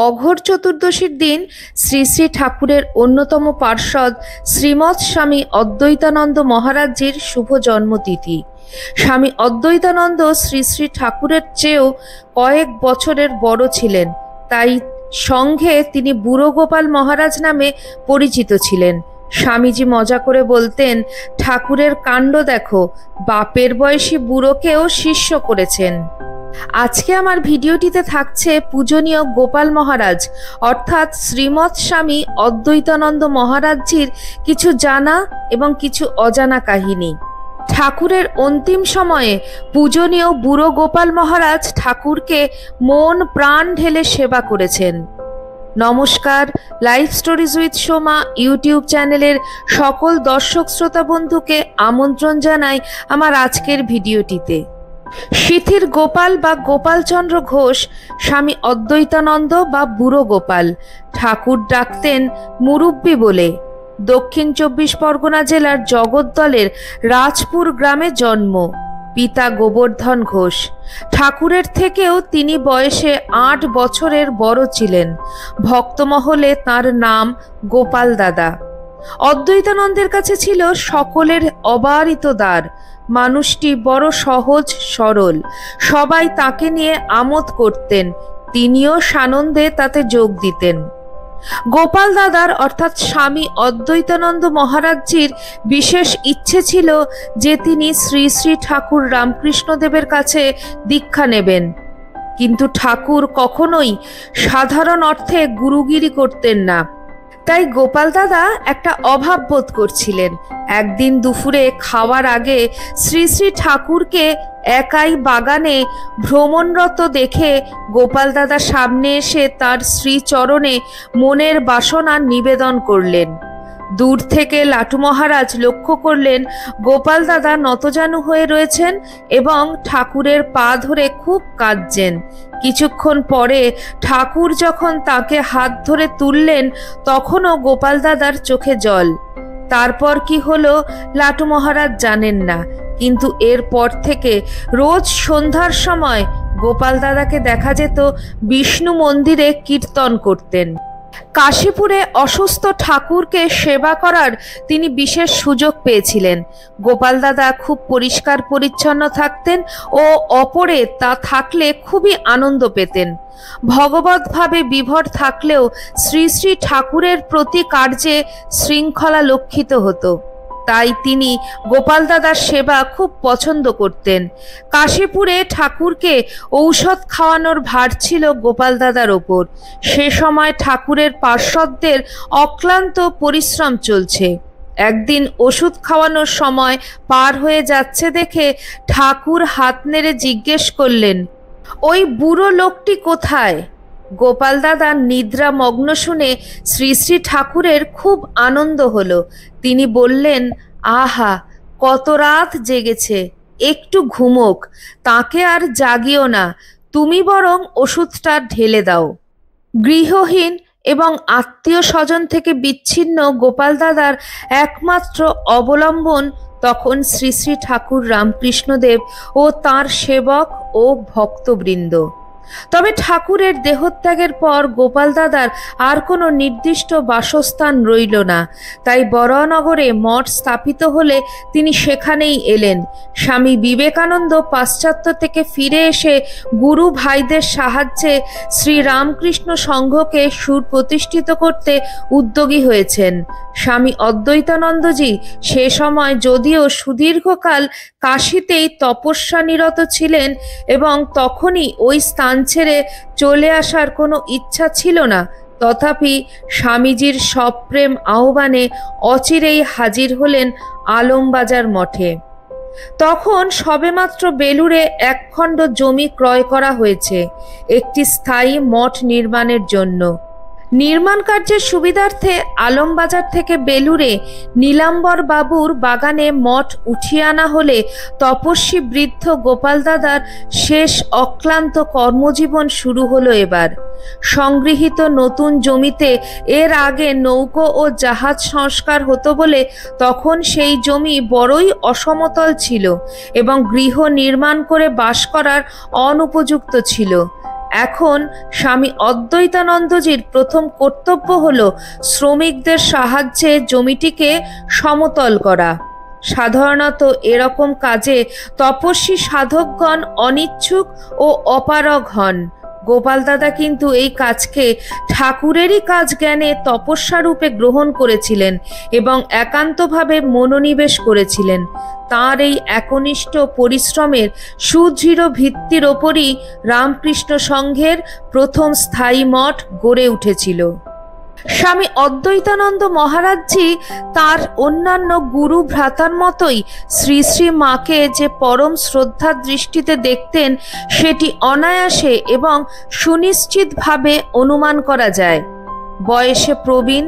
অঘোর চতুর্দশীর দিন শ্রী শ্রী ঠাকুরের অন্যতম পার্ষদ শ্রীমৎ স্বামী অদ্বৈতানন্দ মহারাজজির শুভ জন্মতিথি। স্বামী অদ্বৈতানন্দ শ্রী শ্রী ঠাকুরের চেয়েও কয়েক বছরের বড় ছিলেন, তাই সঙ্ঘে তিনি বুড়ো গোপাল মহারাজ নামে পরিচিত ছিলেন। স্বামীজি মজা করে বলতেন, ঠাকুরের কাণ্ড দেখো, বাপের বয়সী বুড়োকেও শিষ্য করেছেন। আজকে আমার ভিডিওটিতে থাকছে পূজনীয় গোপাল মহারাজ অর্থাৎ শ্রীমৎ স্বামী অদ্বৈতানন্দ মহারাজজির কিছু জানা এবং কিছু অজানা কাহিনী। ঠাকুরের অন্তিম সময়ে পূজনীয় বুড়ো গোপাল মহারাজ ঠাকুরকে মন প্রাণ ঢেলে সেবা করেছেন। নমস্কার, life stories with Soma YouTube চ্যানেলের সকল দর্শক শ্রোতা বন্ধুকে আমন্ত্রণ জানাই আমার আজকের ভিডিওটিতে। শিথির গোপাল বা গোপালচন্দ্র ঘোষ স্বামী অদ্বৈতানন্দ বা বুড়ো গোপাল, ঠাকুর ডাকতেন মুরব্বী বলে। দক্ষিণ ২৪ পরগনা জেলার জগদ্দলের রাজপুর গ্রামে জন্ম। পিতা গোবর্ধন ঘোষ। ঠাকুরের থেকেও তিনি বয়সে ৮ বছরের বড় ছিলেন। ভক্তমহলে তার নাম গোপাল দাদা। অদ্বৈতানন্দের কাছে ছিল সকলের অবারিত দ্বার। মানুষটি বড় সহজ সরল, সবাই তাকে নিয়ে আমোদ করতেন, তিনিও সানন্দে তাতে যোগ দিতেন। গোপাল দাদার অর্থাৎ স্বামী অদ্বৈতানন্দ মহারাজজির বিশেষ ইচ্ছে ছিল যে তিনি শ্রী শ্রী ঠাকুর রামকৃষ্ণদেবের কাছে দীক্ষা নেবেন, কিন্তু ঠাকুর কখনোই সাধারণ অর্থে গুরুগিরি করতেন না। তাই গোপাল দাদা একটা অভাব বোধ করছিলেন। একদিন দুপুরে খাওয়ার আগে শ্রী শ্রী ঠাকুরকে একাই বাগানে ভ্রমণরত দেখে গোপাল দাদা সামনে এসে তার শ্রীচরণে মনের বাসনা নিবেদন করলেন। দূর থেকে লাটু মহারাজ লক্ষ্য করলেন গোপাল দাদা নতজানু হয়ে রয়েছেন এবং ঠাকুরের পা ধরে খুব কাঁদছেন। কিছুক্ষণ পরে ঠাকুর যখন তাকে হাত ধরে তুললেন তখনও গোপাল দাদার চোখে জল। তারপর কি হলো লাটু মহারাজ জানেন না, কিন্তু এরপর থেকে রোজ সন্ধ্যার সময় গোপাল দাদাকে দেখা যেত বিষ্ণু মন্দিরে কীর্তন করতেন। কাশীপুরে অসুস্থ ঠাকুরকে সেবা করার তিনি বিশেষ সুযোগ পেয়েছিলেন। গোপাল দাদা খুব পরিষ্কার পরিচ্ছন্ন থাকতেন ও অপরে তা থাকলে খুবই আনন্দ পেতেন। ভগবতভাবে বিভোর থাকলেও শ্রী শ্রী ঠাকুরের প্রতি কার্যে শৃঙ্খলা লক্ষিত হতো, তাই তিনি গোপাল দাদার সেবা খুব পছন্দ করতেন। কাশীপুরে ঠাকুরকে ঔষধ খাওয়ানোর ভার ছিল গোপাল দাদার ওপর। সে সময় ঠাকুরের পার্ষদদের অক্লান্ত পরিশ্রম চলছে। একদিন ওষুধ খাওয়ানোর সময় পার হয়ে যাচ্ছে দেখে ঠাকুর হাত নেড়ে জিজ্ঞেস করলেন, ওই বুড়ো লোকটি কোথায়? গোপাল দাদার নিদ্রা মগ্ন শুনে শ্রী শ্রী ঠাকুরের খুব আনন্দ হলো। তিনি বললেন, আহা, কত রাত জেগেছে, একটু ঘুমোক, তাকে আর জাগিও না, তুমি বরং ওষুধটা ঢেলে দাও। গৃহহীন এবং আত্মীয় স্বজন থেকে বিচ্ছিন্ন গোপাল দাদার একমাত্র অবলম্বন তখন শ্রী শ্রী ঠাকুর রামকৃষ্ণদেব ও তাঁর সেবক ও ভক্তবৃন্দ। তবে ঠাকুরের দেহত্যাগের পর গোপাল দাদার আর কোনো নির্দিষ্ট বাসস্থান রইল না, তাই বরাহনগরে মঠ স্থাপিত হলে তিনি সেখানেই এলেন। স্বামী বিবেকানন্দ পাশ্চাত্য থেকে ফিরে এসে গুরু ভাইদের সাহায্যে শ্রী রামকৃষ্ণ সংঘকে সুপ্রতিষ্ঠিত করতে উদ্যোগী হয়েছেন। স্বামী অদ্বৈতানন্দজি সে সময় যদিও সুদীর্ঘকাল কাশীতেই তপস্যা নিরত ছিলেন এবং তখনই ওই স্থান ছেড়ে চলে আসার কোনো ইচ্ছা ছিল না, তথাপি স্বামীজির সপ্রেম আহ্বানে অচিরেই হাজির হলেন আলমবাজার মঠে। তখন সবেমাত্র বেলুড়ে একখণ্ড জমি ক্রয় করা হয়েছে একটি স্থায়ী মঠ নির্মাণের জন্য। নির্মাণ কার্যের সুবিধার্থে আলমবাজার থেকে বেলুড়ে নীলাম্বর বাবুর বাগানে মঠ উঠিয়ে আনা হলে তপস্বী বৃদ্ধ গোপাল দাদার শেষ অক্লান্ত কর্মজীবন শুরু হলো এবার। সংগৃহীত নতুন জমিতে এর আগে নৌকো ও জাহাজ সংস্কার হতো বলে তখন সেই জমি বড়ই অসমতল ছিল এবং গৃহ নির্মাণ করে বাস করার অনুপযুক্ত ছিল। এখন স্বামী অদ্বৈতানন্দজির প্রথম কর্তব্য হলো শ্রমিকদের সাহায্যে জমিটিকে সমতল করা। সাধারণত এরকম কাজে তপস্বী সাধকগণ অনিচ্ছুক ও অপারগ হন। গোপাল দাদা কিন্তু এই কাজকে ঠাকুরেরই কাজ জ্ঞানে তপস্যা রূপে গ্রহণ করেছিলেন এবং একান্তভাবে মনোনিবেশ করেছিলেন। তাঁর এই একনিষ্ঠ পরিশ্রমের সুদৃঢ় ভিত্তির ওপরই রামকৃষ্ণ সংঘের প্রথম স্থায়ী মঠ গড়ে উঠেছিল। স্বামী অদ্বৈতানন্দ মহারাজজি তার অন্যান্য গুরু ভ্রাতার মতোই শ্রী শ্রী মাকে যে পরম শ্রদ্ধার দৃষ্টিতে দেখতেন সেটি অনায়াসে এবং সুনিশ্চিতভাবে অনুমান করা যায়। বয়সে প্রবীণ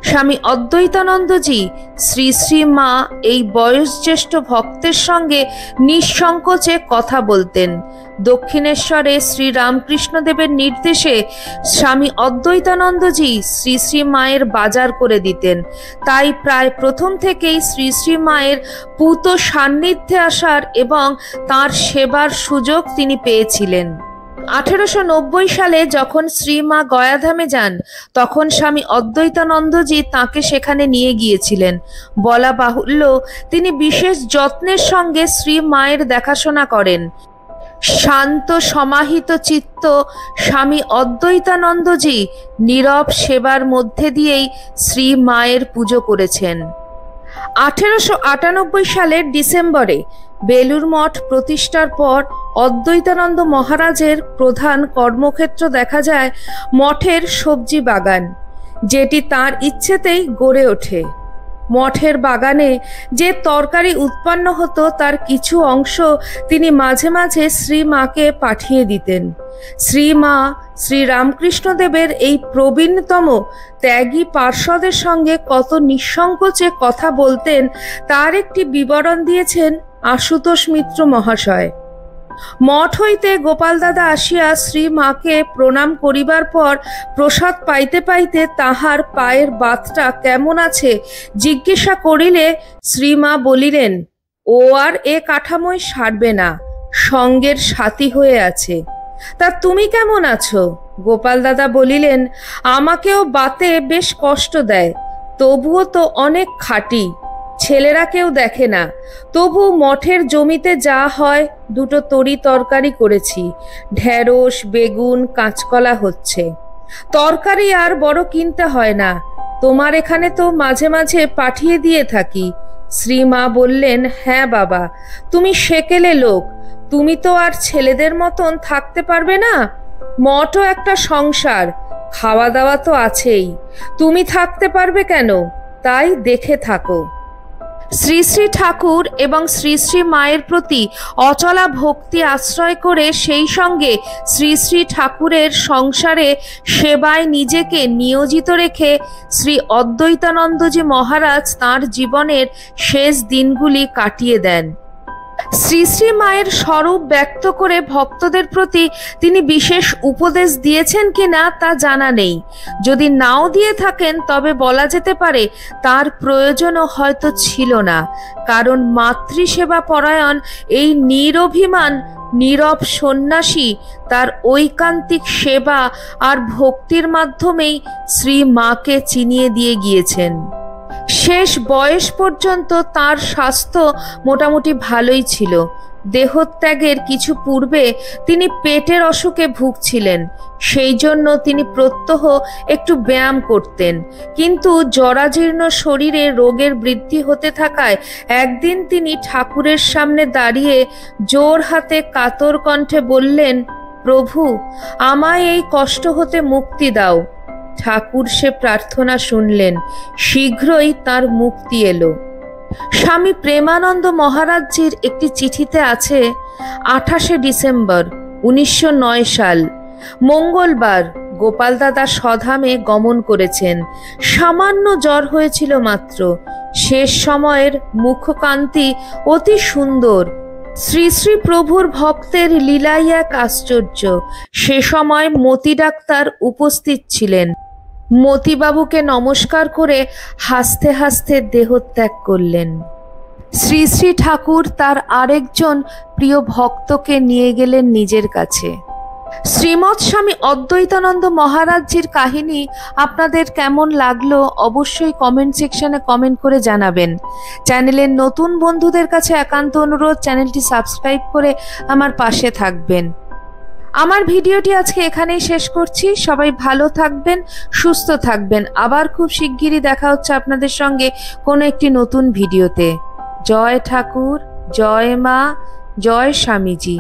স্বামী অদ্বৈতানন্দজি শ্রী শ্রী মা এই বয়োজ্যেষ্ঠ ভক্তের সঙ্গে নিঃসংকোচে কথা বলতেন। দক্ষিণেশ্বরে শ্রী রামকৃষ্ণদেবের নির্দেশে স্বামী অদ্বৈতানন্দজি শ্রী শ্রী মায়ের বাজার করে দিতেন। তাই প্রায় প্রথম থেকেই শ্রী শ্রী মায়ের পূত সান্নিধ্যে আসার এবং তাঁর সেবার সুযোগ তিনি পেয়েছিলেন। 1890 সালে যখন শ্রীমা গয়াধামে যান তখন স্বামী অদ্বৈতানন্দজি তাঁকে সেখানে নিয়ে গিয়েছিলেন। বলা বাহুল্য, তিনি বিশেষ যত্নের সঙ্গে শ্রী মায়ের দেখাশোনা করেন। শান্ত সমাহিত চিত্ত স্বামী অদ্বৈতানন্দজি নীরব সেবার মধ্যে দিয়েই শ্রী মায়ের পুজো করেছেন। 1898 সালের ডিসেম্বরে বেলুর মঠ প্রতিষ্ঠার পর অদ্বৈতানন্দ মহারাজের প্রধান কর্মক্ষেত্র দেখা যায় মঠের সবজি বাগান, যেটি তাঁর ইচ্ছেতেই গড়ে ওঠে। মঠের বাগানে যে তরকারি উৎপন্ন হতো তার কিছু অংশ তিনি মাঝে মাঝে শ্রী মাকে পাঠিয়ে দিতেন। শ্রী মা শ্রী রামকৃষ্ণদেবের এই প্রবীণতম ত্যাগী পার্ষদের সঙ্গে কত নিঃসংকোচে কথা বলতেন তার একটি বিবরণ দিয়েছেন আশুতোষ মিত্র মহাশয়। মঠ হইতে গোপাল দাদা আসিয়া শ্রী মাকে প্রণাম করিবার পর প্রসাদ পাইতে পাইতে তাহার পায়ের বাতটা কেমন আছে জিজ্ঞাসা করিলে শ্রীমা বলিলেন, ও আর এ কাঠামোয় সারবে না, সঙ্গের সাথী হয়ে আছে। তা তুমি কেমন আছো? গোপাল দাদা বলিলেন, আমাকেও বাতে বেশ কষ্ট দেয়, তবুও তো অনেক খাঁটি, ছেলেরা কেউ দেখে না, তবু মঠের জমিতে যা হয় দুটো তরি তরকারি করেছি, ঢেঁড়স বেগুন কাঁচকলা হচ্ছে, তরকারি আর বড় কিনতে হয় না, তোমার এখানে তো মাঝে মাঝে পাঠিয়ে দিয়ে থাকি। শ্রীমা বললেন, হ্যাঁ বাবা, তুমি সেকেলে লোক, তুমি তো আর ছেলেদের মতন থাকতে পারবে না, মঠও একটা সংসার, খাওয়া দাওয়া তো আছেই, তুমি থাকতে পারবে কেন? তাই দেখে থাকো। শ্রী শ্রী ঠাকুর এবং শ্রী শ্রী মায়ের প্রতি অচলা ভক্তি আশ্রয় করে সেই সঙ্গে শ্রী শ্রী ঠাকুরের সংসারে সেবায় নিজেকে নিয়োজিত রেখে শ্রী অদ্বৈতানন্দজি মহারাজ তাঁর জীবনের শেষ দিনগুলি কাটিয়ে দেন। শ্রী শ্রী মায়ের স্বরূপ ব্যক্ত করে ভক্তদের প্রতি তিনি বিশেষ উপদেশ দিয়েছেন কিনা তা জানা নেই। যদি নাও দিয়ে থাকেন তবে বলা যেতে পারে তার প্রয়োজনও হয়তো ছিল না, কারণ মাতৃসেবা পরায়ণ এই নিরভিমান নীরব সন্ন্যাসী তার ঐকান্তিক সেবা আর ভক্তির মাধ্যমেই শ্রী মাকে চিনিয়ে দিয়ে গিয়েছেন। শেষ বয়স পর্যন্ত তার স্বাস্থ্য মোটামুটি ভালোই ছিল। দেহত্যাগের কিছু পূর্বে তিনি পেটের অসুখে ভুগছিলেন, সেই জন্য তিনি প্রত্যহ একটু ব্যায়াম করতেন, কিন্তু জরাজীর্ণ শরীরে রোগের বৃদ্ধি হতে থাকায় একদিন তিনি ঠাকুরের সামনে দাঁড়িয়ে জোর হাতে কাতর কণ্ঠে বললেন, প্রভু, আমায় এই কষ্ট হতে মুক্তি দাও। ঠাকুর সে প্রার্থনা শুনলেন, শীঘ্রই তার মুক্তি এলো। স্বামী প্রেমানন্দ মহারাজজির একটি চিঠিতে আছে, 28শে ডিসেম্বর 1909 সাল, মঙ্গলবার গোপাল দাদা স্বধামে গমন করেছেন। সামান্য জ্বর হয়েছিল মাত্র। শেষ সময়ের মুখকান্তি অতি সুন্দর। শ্রী শ্রী প্রভুর ভক্তের লীলাই এক আশ্চর্য। সে সময় মতি ডাক্তার উপস্থিত ছিলেন। মতিবাবুকে নমস্কার করে হাসতে হাসতে দেহত্যাগ করলেন। শ্রী শ্রী ঠাকুর তার আরেকজন প্রিয় ভক্তকে নিয়ে গেলেন নিজের কাছে। শ্রীমৎ স্বামী অদ্বৈতানন্দ মহারাজজির কাহিনী আপনাদের কেমন লাগলো অবশ্যই কমেন্ট সেকশনে কমেন্ট করে জানাবেন। চ্যানেলের নতুন বন্ধুদের কাছে একান্ত অনুরোধ, চ্যানেলটি সাবস্ক্রাইব করে আমার পাশে থাকবেন। আমার ভিডিওটি আজকে এখানেই শেষ করছি। সবাই ভালো থাকবেন, সুস্থ থাকবেন। আবার খুব শিগগিরই দেখা হচ্ছে আপনাদের সঙ্গে কোনো একটি নতুন ভিডিওতে। জয় ঠাকুর, জয় মা, জয় স্বামীজি।